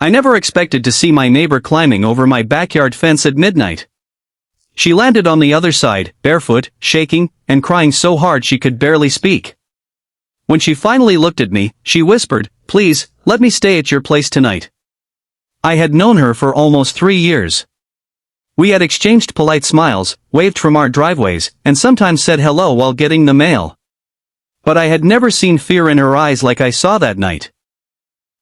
I never expected to see my neighbor climbing over my backyard fence at midnight. She landed on the other side, barefoot, shaking, and crying so hard she could barely speak. When she finally looked at me, she whispered, "Please, let me stay at your place tonight." I had known her for almost 3 years. We had exchanged polite smiles, waved from our driveways, and sometimes said hello while getting the mail. But I had never seen fear in her eyes like I saw that night.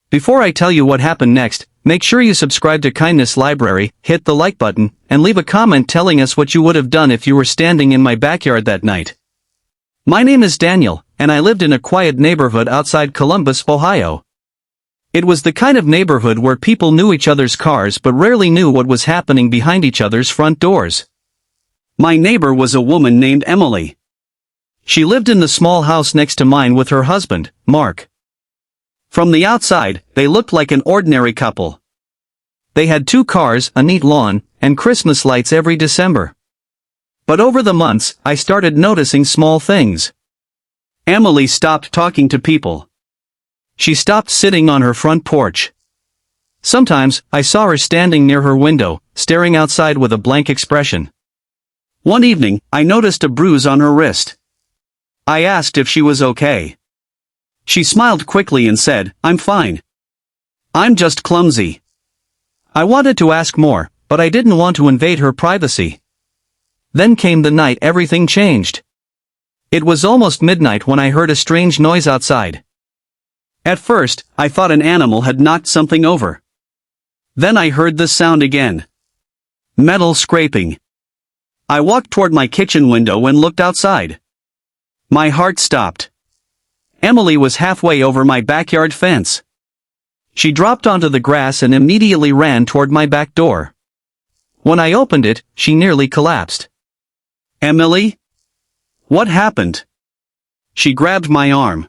Before I tell you what happened next, make sure you subscribe to Kindness Library, hit the like button, and leave a comment telling us what you would have done if you were standing in my backyard that night. My name is Daniel, and I lived in a quiet neighborhood outside Columbus, Ohio. It was the kind of neighborhood where people knew each other's cars but rarely knew what was happening behind each other's front doors. My neighbor was a woman named Emily. She lived in the small house next to mine with her husband, Mark. From the outside, they looked like an ordinary couple. They had 2 cars, a neat lawn, and Christmas lights every December. But over the months, I started noticing small things. Emily stopped talking to people. She stopped sitting on her front porch. Sometimes, I saw her standing near her window, staring outside with a blank expression. One evening, I noticed a bruise on her wrist. I asked if she was okay. She smiled quickly and said, "I'm fine. I'm just clumsy." I wanted to ask more, but I didn't want to invade her privacy. Then came the night everything changed. It was almost midnight when I heard a strange noise outside. At first, I thought an animal had knocked something over. Then I heard the sound again. Metal scraping. I walked toward my kitchen window and looked outside. My heart stopped. Emily was halfway over my backyard fence. She dropped onto the grass and immediately ran toward my back door. When I opened it, she nearly collapsed. "Emily? What happened?" She grabbed my arm.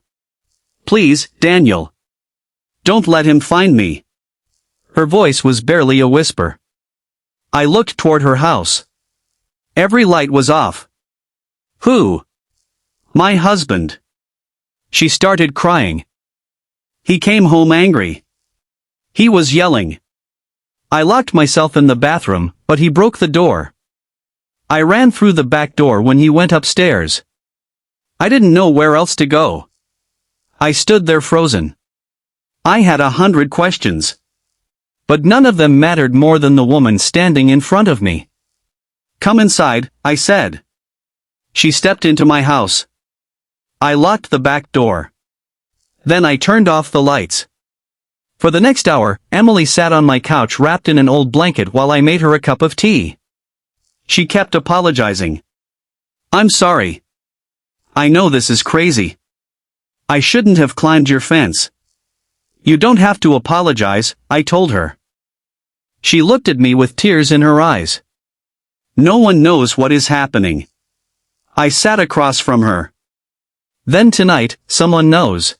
"Please, Daniel. Don't let him find me." Her voice was barely a whisper. I looked toward her house. Every light was off. "Who?" "My husband." She started crying. "He came home angry. He was yelling. I locked myself in the bathroom, but he broke the door. I ran through the back door when he went upstairs. I didn't know where else to go. I stood there frozen. I had 100 questions. But none of them mattered more than the woman standing in front of me. "Come inside," I said. She stepped into my house. I locked the back door. Then I turned off the lights. For the next hour, Emily sat on my couch wrapped in an old blanket while I made her a cup of tea. She kept apologizing. "I'm sorry. I know this is crazy. I shouldn't have climbed your fence." "You don't have to apologize," I told her. She looked at me with tears in her eyes. "No one knows what is happening." I sat across from her. "Then tonight, someone knows."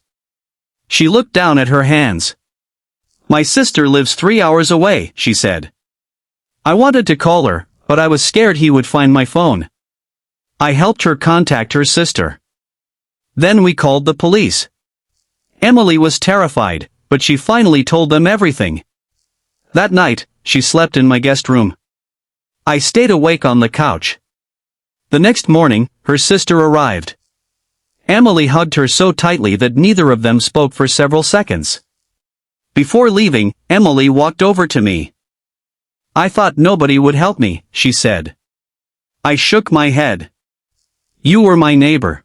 She looked down at her hands. "My sister lives 3 hours away," she said. I wanted to call her, but I was scared he would find my phone. I helped her contact her sister. Then we called the police. Emily was terrified, but she finally told them everything. That night, she slept in my guest room. I stayed awake on the couch. The next morning, her sister arrived. Emily hugged her so tightly that neither of them spoke for several seconds. Before leaving, Emily walked over to me. "I thought nobody would help me," she said. I shook my head. "You were my neighbor.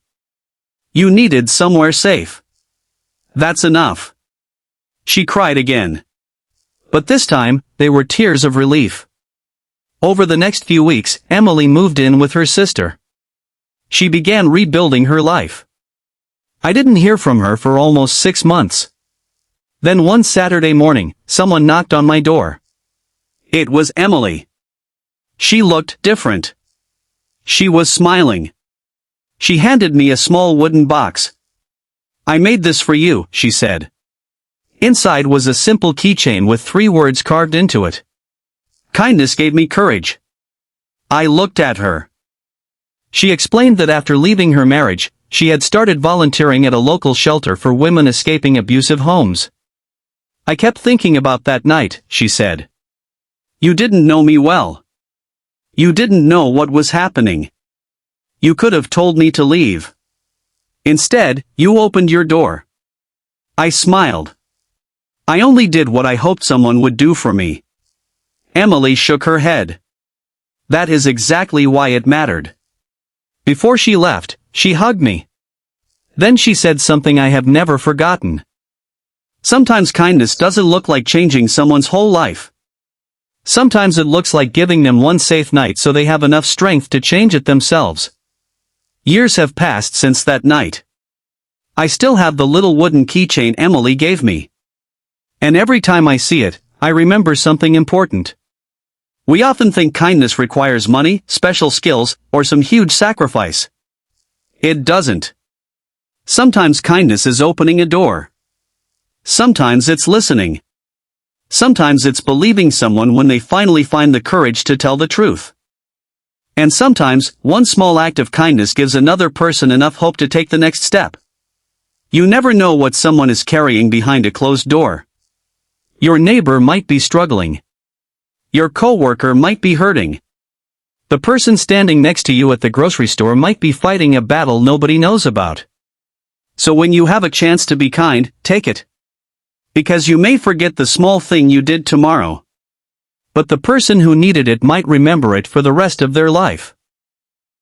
You needed somewhere safe. That's enough." She cried again. But this time, they were tears of relief. Over the next few weeks, Emily moved in with her sister. She began rebuilding her life. I didn't hear from her for almost 6 months. Then one Saturday morning, someone knocked on my door. It was Emily. She looked different. She was smiling. She handed me a small wooden box. "I made this for you," she said. Inside was a simple keychain with 3 words carved into it. Kindness gave me courage. I looked at her. She explained that after leaving her marriage, she had started volunteering at a local shelter for women escaping abusive homes. I kept thinking about that night, she said. You didn't know me well. You didn't know what was happening. You could have told me to leave. Instead, you opened your door. I smiled. I only did what I hoped someone would do for me. Emily shook her head. That is exactly why it mattered. Before she left, she hugged me. Then she said something I have never forgotten. Sometimes kindness doesn't look like changing someone's whole life. Sometimes it looks like giving them one safe night so they have enough strength to change it themselves. Years have passed since that night. I still have the little wooden keychain Emily gave me. And every time I see it, I remember something important. We often think kindness requires money, special skills, or some huge sacrifice. It doesn't. Sometimes kindness is opening a door. Sometimes it's listening. Sometimes it's believing someone when they finally find the courage to tell the truth. And sometimes, one small act of kindness gives another person enough hope to take the next step. You never know what someone is carrying behind a closed door. Your neighbor might be struggling. Your coworker might be hurting. The person standing next to you at the grocery store might be fighting a battle nobody knows about. So when you have a chance to be kind, take it. Because you may forget the small thing you did tomorrow. But the person who needed it might remember it for the rest of their life.